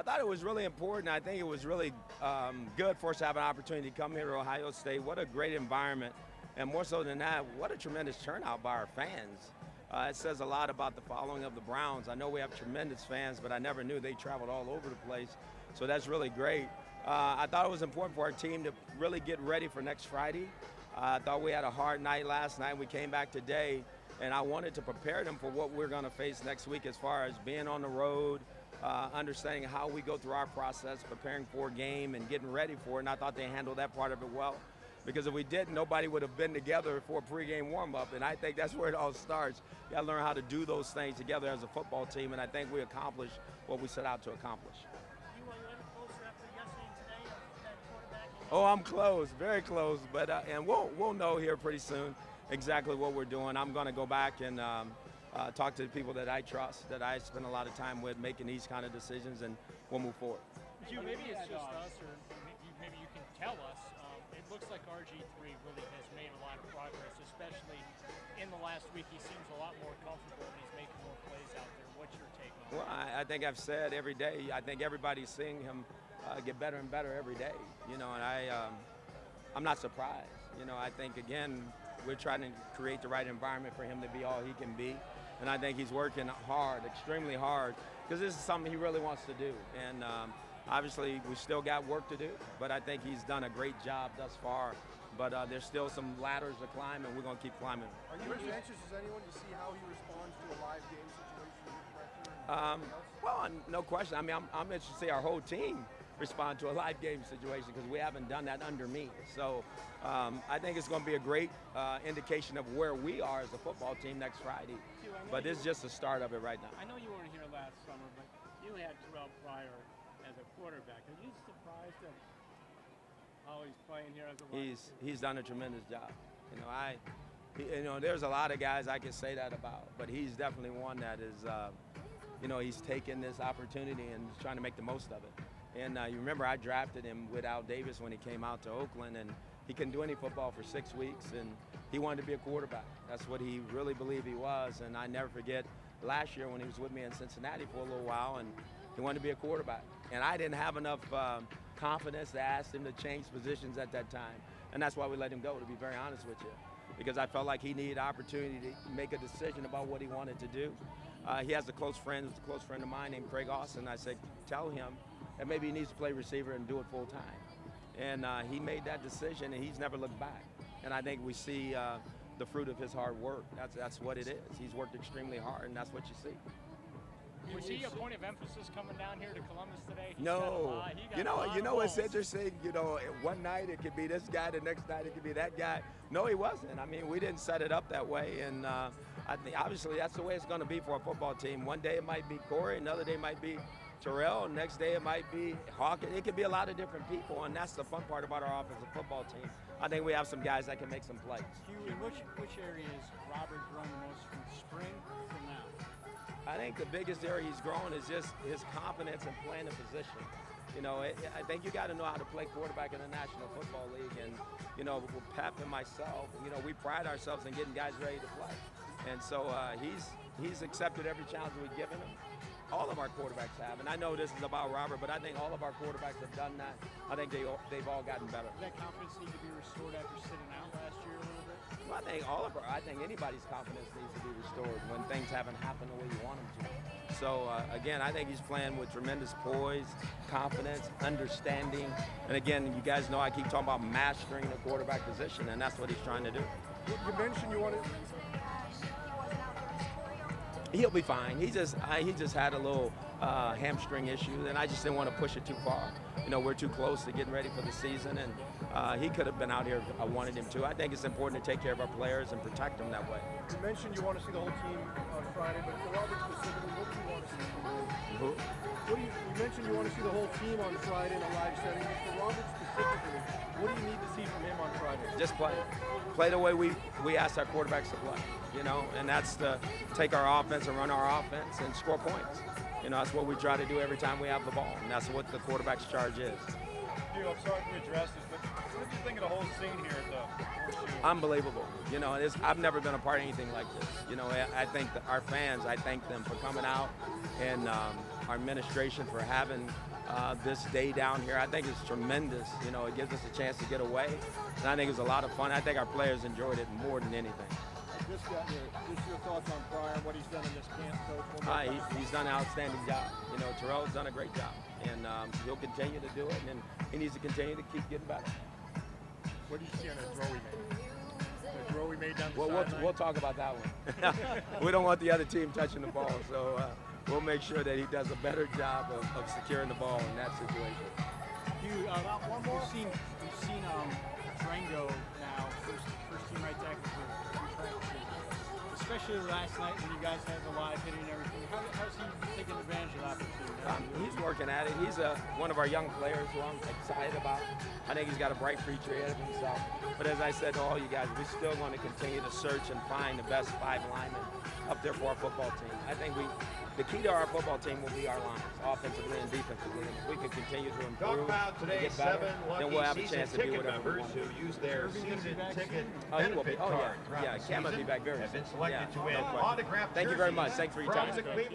I thought it was really important. I think it was really good for us to have an opportunity to come here to Ohio State. What a great environment. And more so than that, what a tremendous turnout by our fans. It says a lot about the following of the Browns. I know we have tremendous fans, but I never knew they traveled all over the place. So that's really great. I thought it was important for our team to really get ready for next Friday. I thought we had a hard night last night. We came back today, and I wanted to prepare them for what we're going to face next week as far as being on the road, understanding how we go through our process, preparing for a game and getting ready for it. And I thought they handled that part of it well. Because if we didn't, nobody would have been together for a pregame warm-up, and I think that's where it all starts. You got to learn how to do those things together as a football team, and I think we accomplished what we set out to accomplish. You were any closer after yesterday and today of that quarterback? Oh, I'm close, very close, but and we'll know here pretty soon exactly what we're doing. I'm going to go back and talk to the people that I trust, that I spend a lot of time with, making these kind of decisions, and we'll move forward. Maybe it's just us, or maybe you can tell us. It looks like RG3 really has made a lot of progress, especially in the last week. He seems a lot more comfortable and he's making more plays out there. What's your take on Well, I think I've said every day, I think everybody's seeing him get better and better every day, and I'm not surprised. I think, again, we're trying to create the right environment for him to be all he can be, and I think he's working hard, extremely hard, because this is something he really wants to do. And obviously, we still got work to do, but I think he's done a great job thus far. But there's still some ladders to climb, and we're going to keep climbing. Are you as anxious as anyone to see how he responds to a live game situation with pressure? Well, no question. I mean, I'm interested to see our whole team respond to a live game situation because we haven't done that under me. So I think it's going to be a great indication of where we are as a football team next Friday. But it's just the start of it right now. I know you weren't here last summer, but you had Terrell Pryor as a quarterback. Are you surprised at how he's playing here as a wide receiver? He's done a tremendous job. There's a lot of guys I could say that about, but he's definitely one that is, he's taken this opportunity and trying to make the most of it. And you remember I drafted him with Al Davis when he came out to Oakland, and he couldn't do any football for 6 weeks, and he wanted to be a quarterback. That's what he really believed he was, and I never forget last year when he was with me in Cincinnati for a little while, and he wanted to be a quarterback. And I didn't have enough confidence to ask him to change positions at that time, and that's why we let him go, to be very honest with you, because I felt like he needed opportunity to make a decision about what he wanted to do. He has a close friend of mine named Craig Austin. I said, tell him that maybe he needs to play receiver and do it full time. And he made that decision, and he's never looked back. And I think we see the fruit of his hard work. That's what it is. He's worked extremely hard, and that's what you see. Was he a point of emphasis coming down here to Columbus today? No. It's interesting. One night it could be this guy, the next night it could be that guy. No, he wasn't. I mean, we didn't set it up that way, and I think obviously that's the way it's going to be for a football team. One day it might be Corey, another day it might be Terrell, next day it might be Hawkins. It could be a lot of different people, and that's the fun part about our offensive football team. I think we have some guys that can make some plays. In which area is Robert grown the most from spring to now? I think the biggest area he's grown is just his confidence in playing the position. I think you got to know how to play quarterback in the National Football League. And, with Pep and myself, we pride ourselves in getting guys ready to play. And so he's accepted every challenge we've given him. All of our quarterbacks have. And I know this is about Robert, but I think all of our quarterbacks have done that. I think they've all gotten better. Does that confidence need to be restored after sitting out last year a little bit? Well, I think anybody's confidence needs to be restored when things haven't happened the way you want them to. So, again, I think he's playing with tremendous poise, confidence, understanding. And, again, you guys know I keep talking about mastering the quarterback position, and that's what he's trying to do. You mentioned you wanted. He'll be fine. He just had a little hamstring issue, and I just didn't want to push it too far. We're too close to getting ready for the season, and he could have been out here if I wanted him to. I think it's important to take care of our players and protect them that way. You mentioned you want to see the whole team on Friday, but for Robert specifically, what do you want to see from him? You mentioned you want to see the whole team on Friday in a live setting, but for Robert specifically, what do you need to see from him on Friday? Just play. Play the way we ask our quarterbacks to play, and that's to take our offense and run our offense and score points. That's what we try to do every time we have the ball, and that's what the quarterback's charge is. I'm sorry to address this, but what did you think of the whole scene here at the Horseshoe? Unbelievable. I've never been a part of anything like this. I think that our fans, I thank them for coming out, and our administration for having this day down here. I think it's tremendous. You know, it gives us a chance to get away, and I think it's a lot of fun. I think our players enjoyed it more than anything. Just your thoughts on Pryor, what he's done in this camp, Coach? He's done an outstanding job. You know, Terrell's done a great job, and he'll continue to do it, and he needs to continue to keep getting better. What do you see on that throw he made? The throw he made down the sideline? We'll talk about that one. We don't want the other team touching the ball, so we'll make sure that he does a better job of securing the ball in that situation. One more. You've seen Drango now, first team right tackle for practices. Especially last night when you guys had the live hitting and everything. How's he taking advantage of that opportunity? He's working at it. He's one of our young players who I'm excited about. I think he's got a bright future ahead of himself. But as I said to all you guys, we're still going to continue to search and find the best 5 linemen up there for our football team. I think the key to our football team will be our lines, offensively and defensively. And if we can continue to improve and get better, then we'll have a chance to do whatever we want. Who use their season ticket He will be. benefit card Yeah, Cam will be back very soon. have been selected to No win question. autographed Thank you very jerseys much. Thanks for your from time. the Cleveland